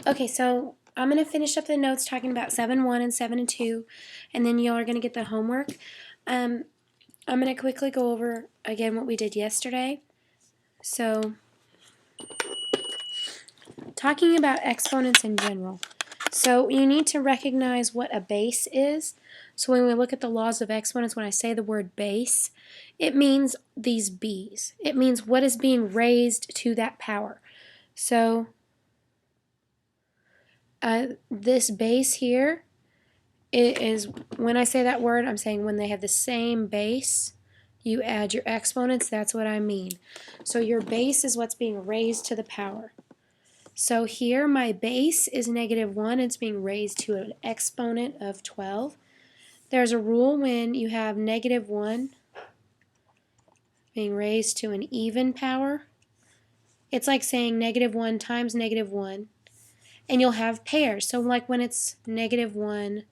Okay, so I'm going to finish up the notes talking about 7-1 and 7-2, and then y'all are going to get the homework. I'm going to quickly go over again what we did yesterday. So, talking about exponents in general. So you need to recognize what a base is. So when we look at the laws of exponents, when I say the word base, it means these b's. It means what is being raised to that power. So this base here is, when I say that word, I'm saying when they have the same base, you add your exponents. That's what I mean. So your base is what's being raised to the power. So here my base is -1. It's being raised to an exponent of 12. There's a rule when you have -1 being raised to an even power. It's like saying -1 times -1, and you'll have pairs. So like when it's -1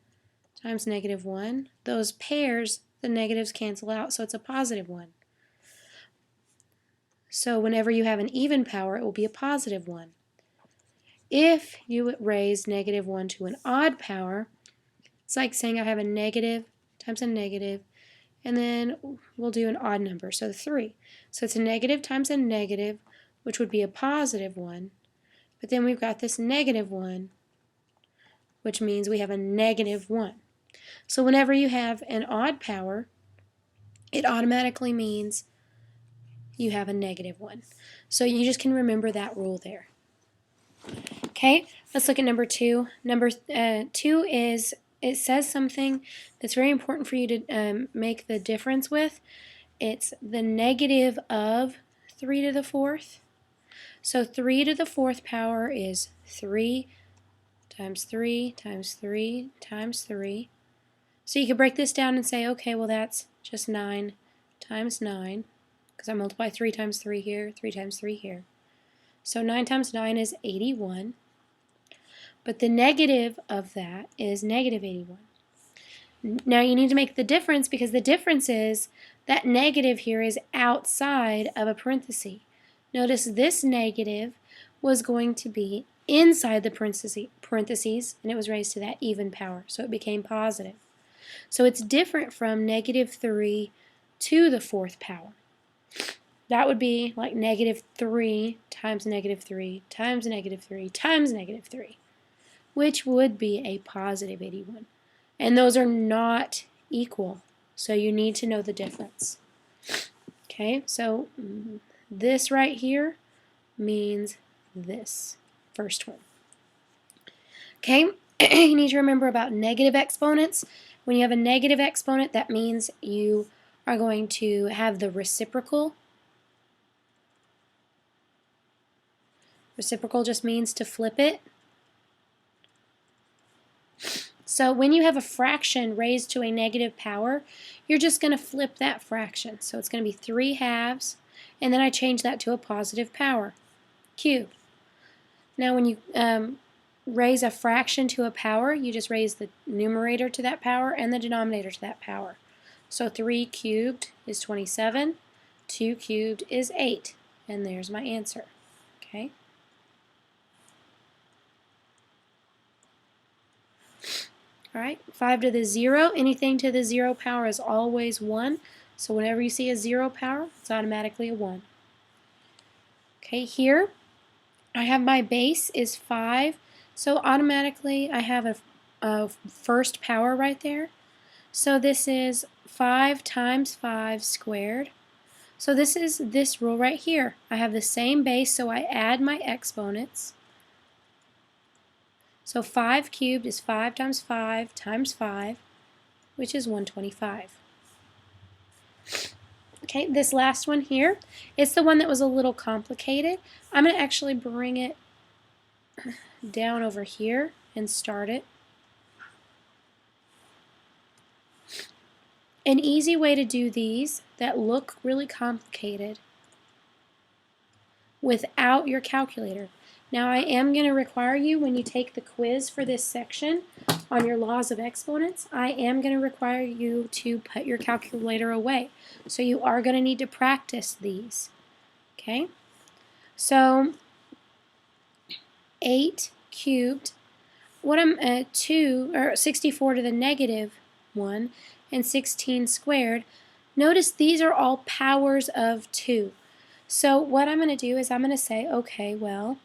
times -1, those pairs, the negatives cancel out, so it's a +1. So whenever you have an even power, it will be a +1. If you raise -1 to an odd power, it's like saying I have a negative times a negative, and then we'll do an odd number, so 3. So it's a negative times a negative, which would be a +1, but then we've got this -1, which means we have a -1. So whenever you have an odd power, it automatically means you have a -1. So you just can remember that rule there. Okay, let's look at number 2. Number 2 is, it says something that's very important for you to make the difference with. It's the negative of 3 to the 4th. So 3 to the 4th power is 3 times 3 times 3 times 3. So you could break this down and say, okay, well that's just 9 times 9, because I multiply 3 times 3 here, 3 times 3 here. So 9 times 9 is 81. But the negative of that is -81. Now you need to make the difference, because the difference is that negative here is outside of a parenthesis. Notice this negative was going to be inside the parentheses, and it was raised to that even power, so it became positive. So it's different from -3 to the 4th power. That would be like -3 times -3 times -3 times -3, which would be a +81. And those are not equal, so you need to know the difference. Okay, so this right here means this first one. Okay, you need to remember about negative exponents. When you have a negative exponent, that means you are going to have the reciprocal. Reciprocal just means to flip it. So when you have a fraction raised to a negative power, you're just going to flip that fraction. So it's going to be 3/2, and then I change that to a positive power, cubed. Now when you raise a fraction to a power, you just raise the numerator to that power and the denominator to that power. So 3 cubed is 27, 2 cubed is 8, and there's my answer. Okay. Alright, 5 to the 0, anything to the 0 power is always 1. So whenever you see a 0 power, it's automatically a 1. Okay, here I have my base is 5, so automatically I have a first power right there. So this is 5 times 5 squared. So this is this rule right here. I have the same base, so I add my exponents. So 5 cubed is 5 times 5 times 5, which is 125. Okay, this last one here, it's the one that was a little complicated. I'm going to actually bring it down over here and start it. An easy way to do these that look really complicated without your calculator. Now I am going to require you, when you take the quiz for this section on your laws of exponents, I am going to require you to put your calculator away. So you are going to need to practice these. Okay? So 8 cubed. What I'm at 64 to the negative 1 and 16 squared. Notice these are all powers of 2. So what I'm going to do is I'm going to say, okay, well,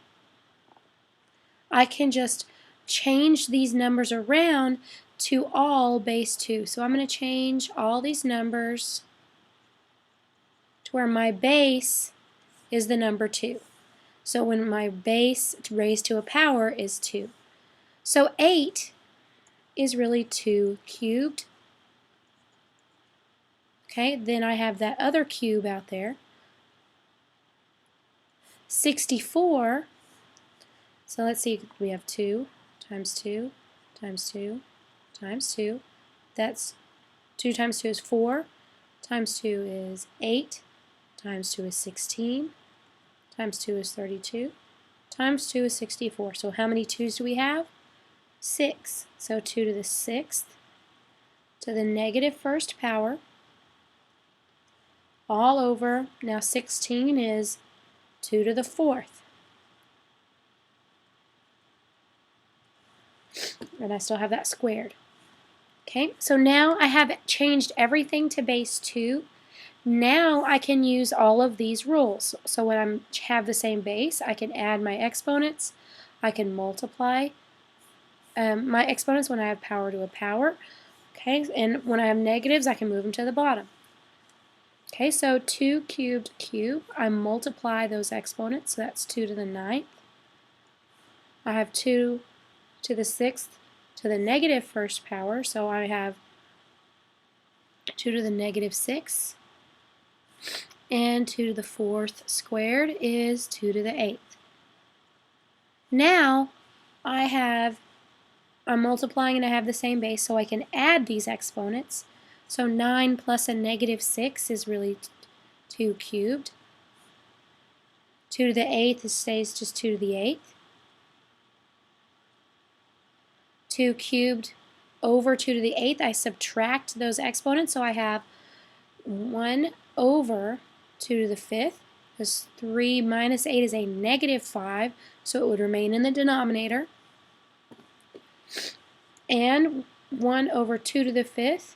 I can just change these numbers around to all base 2. So I'm going to change all these numbers to where my base is the number 2. So when my base raised to a power is 2. So 8 is really 2 cubed. Okay, then I have that other cube out there. 64, so let's see, we have 2 times 2 times 2 times 2. That's 2 times 2 is 4, times 2 is 8, times 2 is 16, times 2 is 32, times 2 is 64. So how many 2's do we have? 6. So 2 to the 6th to the negative first power all over. Now 16 is 2 to the 4th. And I still have that squared. Okay, so now I have changed everything to base 2. Now I can use all of these rules. So when I have the same base, I can add my exponents. I can multiply my exponents when I have power to a power. Okay, and when I have negatives, I can move them to the bottom. Okay, so 2 cubed cube, I multiply those exponents, so that's 2 to the 9th. I have 2 to the 6th to the negative first power, so I have 2 to the negative 6. And 2 to the 4th squared is 2 to the 8th. Now I'm multiplying and I have the same base, so I can add these exponents. So 9 plus a negative 6 is really 2 cubed. 2 to the 8th stays just 2 to the 8th. 2 cubed over 2 to the 8th, I subtract those exponents, so I have 1 over 2 to the 5th. Because 3 minus 8 is a negative 5, so it would remain in the denominator. And 1 over 2 to the 5th,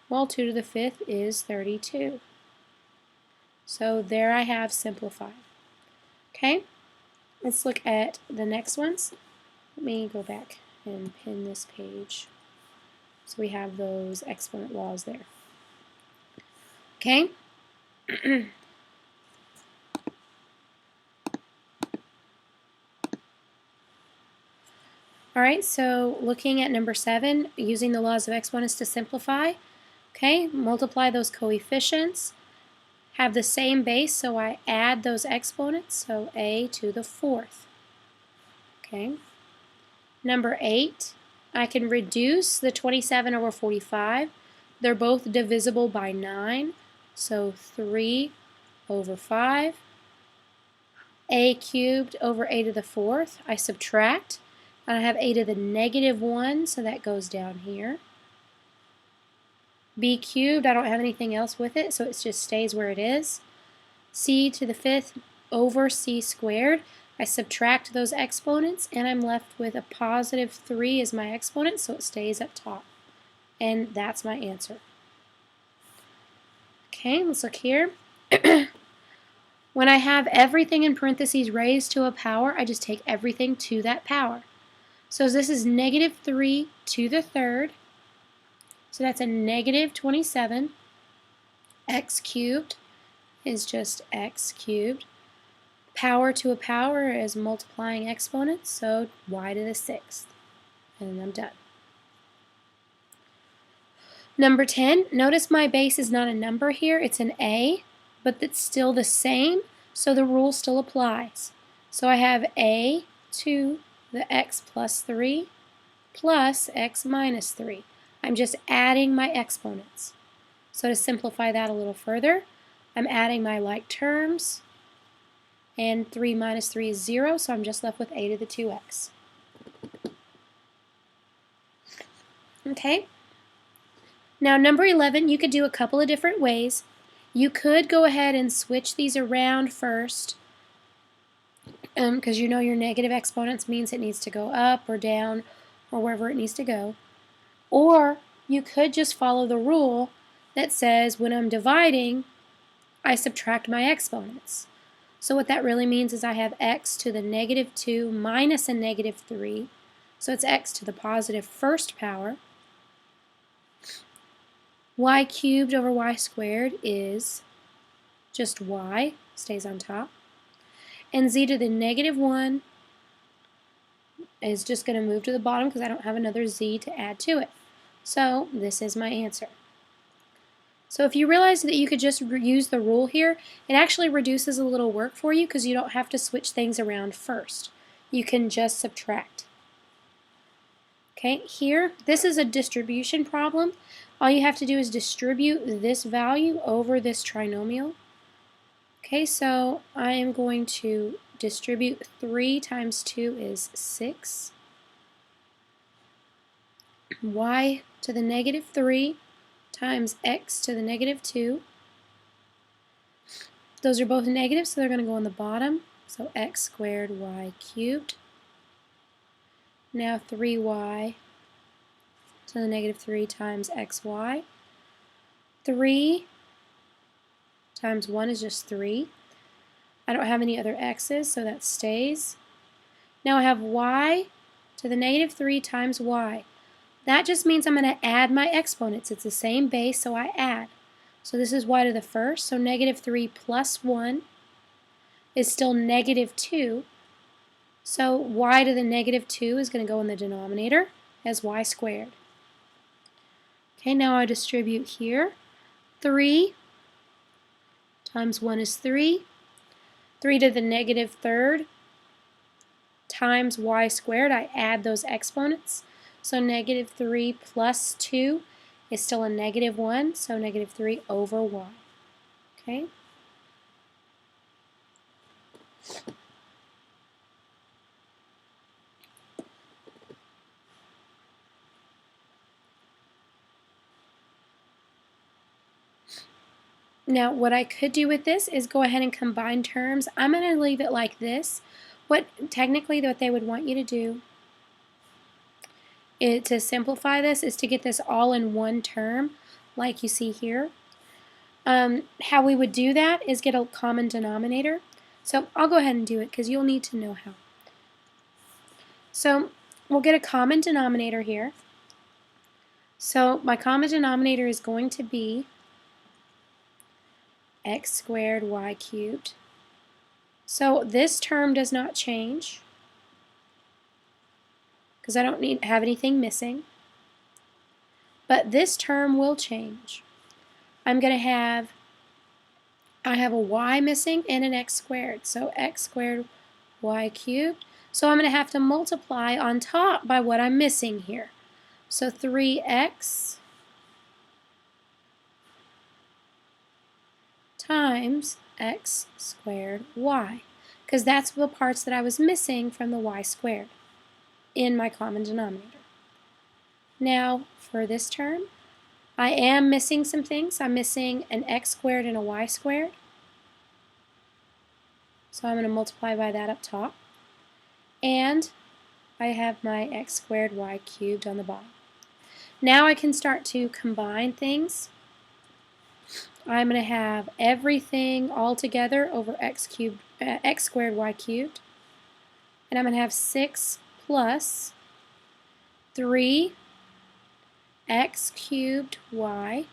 well, 2 to the 5th is 32. So there I have simplified. Okay, let's look at the next ones. Let me go back and pin this page. So we have those exponent laws there. Okay. Alright, so looking at number 7, using the laws of exponents to simplify. Okay, multiply those coefficients. Have the same base, so I add those exponents, so a to the 4th. Okay. Number 8, I can reduce the 27 over 45. They're both divisible by 9, so 3 over 5. A cubed over a to the 4th, I subtract. I have a to the negative 1, so that goes down here. B cubed, I don't have anything else with it, so it just stays where it is. C to the 5th over c squared. I subtract those exponents, and I'm left with a positive 3 as my exponent, so it stays up top. And that's my answer. Okay, let's look here. When I have everything in parentheses raised to a power, I just take everything to that power. So this is negative 3 to the 3rd. So that's a negative 27. X cubed is just x cubed. Power to a power is multiplying exponents, so y to the 6th. And I'm done. Number 10, notice my base is not a number here, it's an a, but it's still the same, so the rule still applies. So I have a to the x plus 3 plus x minus 3. I'm just adding my exponents. So to simplify that a little further, I'm adding my like terms, and 3 minus 3 is 0, so I'm just left with a to the 2x. Okay? Now number 11, you could do a couple of different ways. You could go ahead and switch these around first because you know your negative exponents means it needs to go up or down or wherever it needs to go. Or you could just follow the rule that says when I'm dividing, I subtract my exponents. So what that really means is I have x to the negative 2 minus a negative 3. So it's x to the positive first power. Y cubed over y squared is just y, stays on top. And z to the negative 1 is just going to move to the bottom because I don't have another z to add to it. So this is my answer. So if you realize that you could just use the rule here, it actually reduces a little work for you because you don't have to switch things around first. You can just subtract. Okay, here, this is a distribution problem. All you have to do is distribute this value over this trinomial. Okay, so I am going to distribute 3 times 2 is 6. Y to the negative 3 times x to the negative 2. Those are both negative, so they're going to go on the bottom. So x squared y cubed. Now 3y to the negative 3 times xy. 3 times 1 is just 3. I don't have any other x's, so that stays. Now I have y to the negative 3 times y. That just means I'm going to add my exponents. It's the same base, so I add. So this is y to the first, so negative 3 plus 1 is still negative 2. So y to the negative 2 is going to go in the denominator as y squared. Okay, now I distribute here. 3 times 1 is 3. 3 to the negative third times y squared. I add those exponents. So negative 3 plus 2 is still a negative 1, so negative 3 over y. Okay? Now, what I could do with this is go ahead and combine terms. I'm going to leave it like this. Technically, what they would want you to do to simplify this is to get this all in one term, like you see here. How we would do that is get a common denominator. So I'll go ahead and do it because you'll need to know how. So we'll get a common denominator here. So my common denominator is going to be x squared y cubed. So this term does not change because I don't have anything missing. But this term will change. I have a y missing and an x squared. So x squared y cubed. So I'm going to have to multiply on top by what I'm missing here. So 3x times x squared y, because that's the parts that I was missing from the y squared in my common denominator. Now for this term, I am missing some things. I'm missing an x squared and a y squared. So I'm going to multiply by that up top. And I have my x squared y cubed on the bottom. Now I can start to combine things. I'm going to have everything all together over x squared y cubed. And I'm going to have 6 plus 3 x cubed y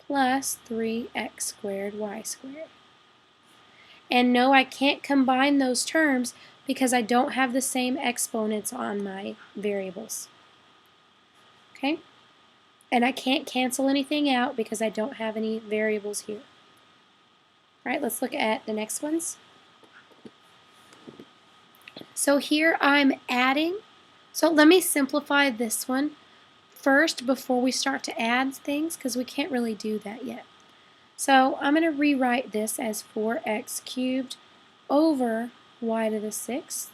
plus 3x squared y squared. And no, I can't combine those terms because I don't have the same exponents on my variables. Okay? And I can't cancel anything out because I don't have any variables here. All right, let's look at the next ones. So here I'm adding. So let me simplify this one first before we start to add things because we can't really do that yet. So I'm going to rewrite this as 4x cubed over y to the 6th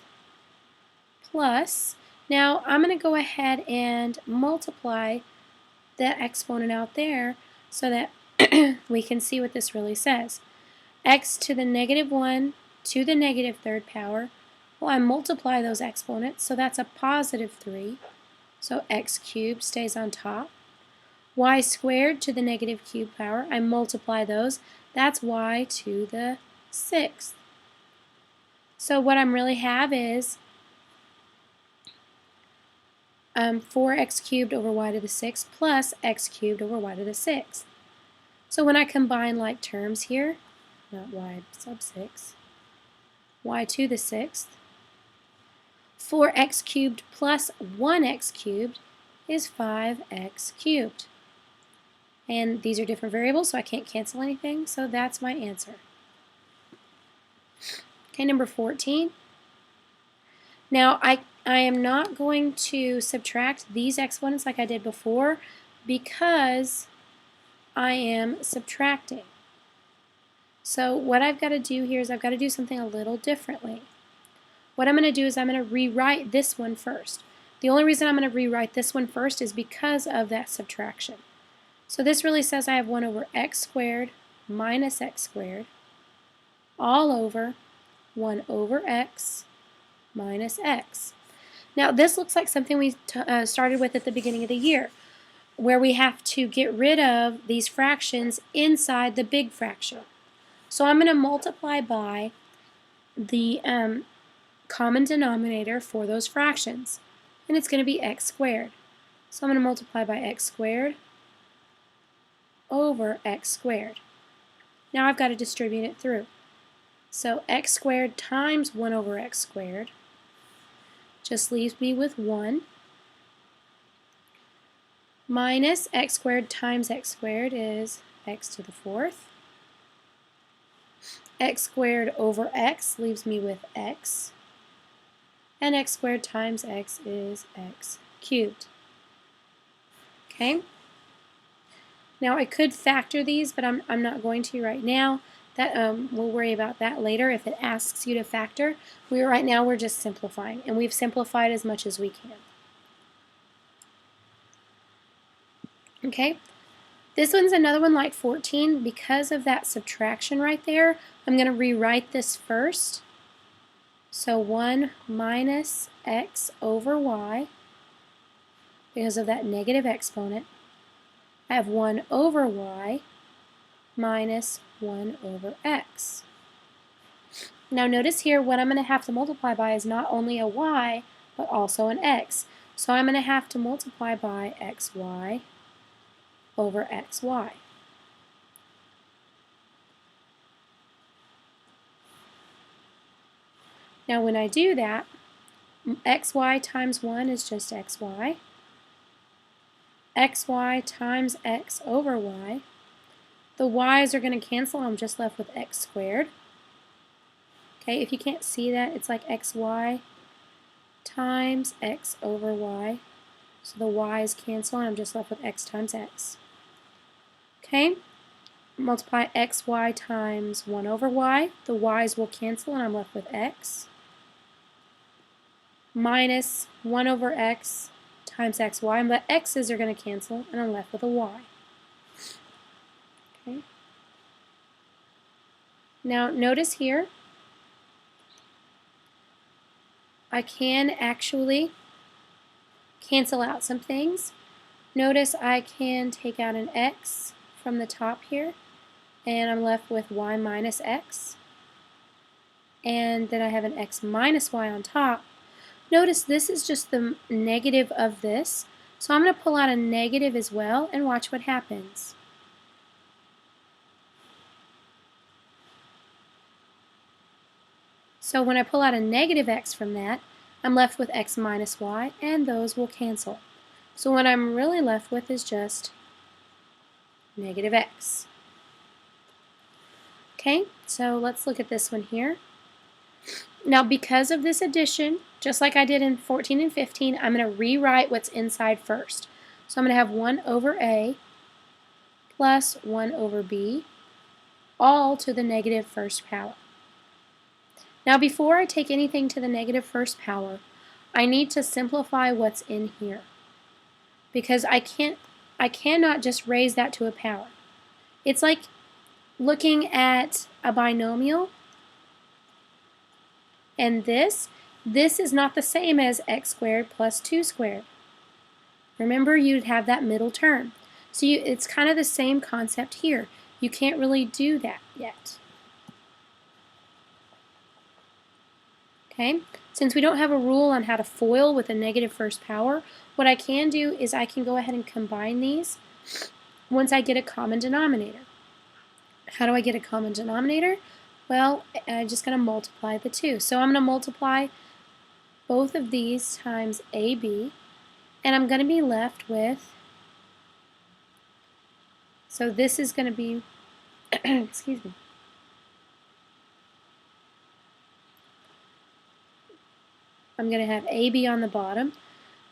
plus, now I'm going to go ahead and multiply the exponent out there so that we can see what this really says. X to the negative 1 to the negative third power Well, I multiply those exponents, so that's a positive 3. So x cubed stays on top. Y squared to the negative cube power, I multiply those. That's y to the 6th. So what I'm really have is 4x cubed over y to the 6th plus x cubed over y to the 6th. So when I combine like terms here, not y sub 6, y to the 6th, 4x cubed plus 1x cubed is 5x cubed. And these are different variables, so I can't cancel anything, so that's my answer. Okay, number 14. Now, I am not going to subtract these exponents like I did before because I am subtracting. So what I've got to do here is I've got to do something a little differently. What I'm going to do is I'm going to rewrite this one first. The only reason I'm going to rewrite this one first is because of that subtraction. So this really says I have 1 over x squared minus x squared all over 1 over x minus x. Now this looks like something we started with at the beginning of the year, where we have to get rid of these fractions inside the big fraction. So I'm going to multiply by the common denominator for those fractions, and it's going to be x squared. So I'm going to multiply by x squared over x squared. Now I've got to distribute it through. So x squared times 1 over x squared just leaves me with 1 minus x squared times x squared is x to the 4th. X squared over x leaves me with x, and x squared times x is x cubed. Okay? Now I could factor these, but I'm not going to right now. That we'll worry about that later if it asks you to factor. Right now we're just simplifying, and we've simplified as much as we can. Okay? This one's another one like 14. Because of that subtraction right there, I'm going to rewrite this first. So 1 minus x over y, because of that negative exponent. I have 1 over y minus 1 over x. Now notice here what I'm going to have to multiply by is not only a y, but also an x. So I'm going to have to multiply by xy over xy. Now when I do that, xy times 1 is just xy. Xy times x over y. The y's are going to cancel. I'm just left with x squared. Okay, if you can't see that, it's like xy times x over y. So the y's cancel, and I'm just left with x times x. Okay, multiply xy times 1 over y. The y's will cancel, and I'm left with x. Minus 1 over x times xy, but x's are going to cancel, and I'm left with a y. Okay. Now notice here, I can actually cancel out some things. Notice I can take out an x from the top here, and I'm left with y minus x. And then I have an x minus y on top. Notice this is just the negative of this, so I'm going to pull out a negative as well and watch what happens. So when I pull out a negative x from that, I'm left with x minus y, and those will cancel. So what I'm really left with is just negative x. Okay, so let's look at this one here. Now because of this addition, just like I did in 14 and 15, I'm going to rewrite what's inside first. So I'm going to have 1 over a plus 1 over b, all to the negative first power. Now before I take anything to the negative first power, I need to simplify what's in here, because I cannot just raise that to a power. It's like looking at a binomial, and this this is not the same as x squared plus 2 squared. Remember, you'd have that middle term. So it's kind of the same concept here. You can't really do that yet. Okay? Since we don't have a rule on how to FOIL with a negative first power, what I can do is I can go ahead and combine these once I get a common denominator. How do I get a common denominator? Well, I'm just going to multiply the two. So I'm going to multiply both of these times AB, and I'm going to be left with, so this is going to be, excuse me, I'm going to have AB on the bottom.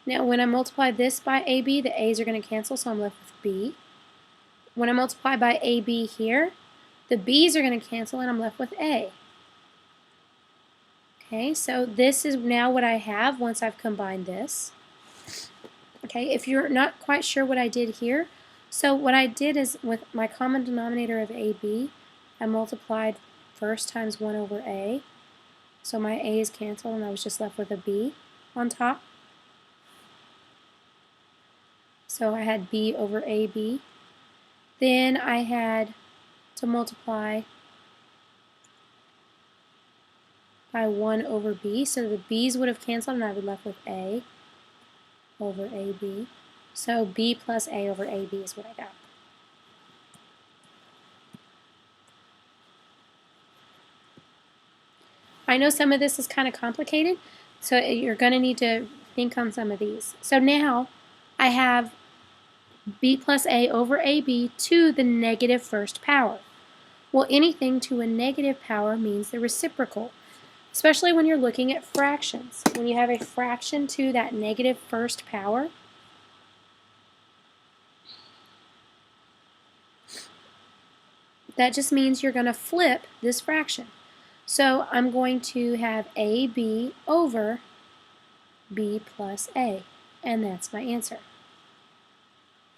Now when I multiply this by AB, the A's are going to cancel, so I'm left with B. When I multiply by AB here, the B's are going to cancel and I'm left with A. Okay, so this is now what I have once I've combined this. Okay, if you're not quite sure what I did here, so what I did is with my common denominator of AB, I multiplied first times 1 over A. So my A is canceled and I was just left with a B on top. So I had B over AB. Then I had to multiply by 1 over B. So the B's would have canceled and I would be left with A over AB. So B plus A over AB is what I got. I know some of this is kind of complicated, so you're going to need to think on some of these. So now I have B plus A over AB to the negative first power. Well, anything to a negative power means the reciprocal, especially when you're looking at fractions. When you have a fraction to that negative first power, that just means you're going to flip this fraction. So I'm going to have AB over B plus A, and that's my answer.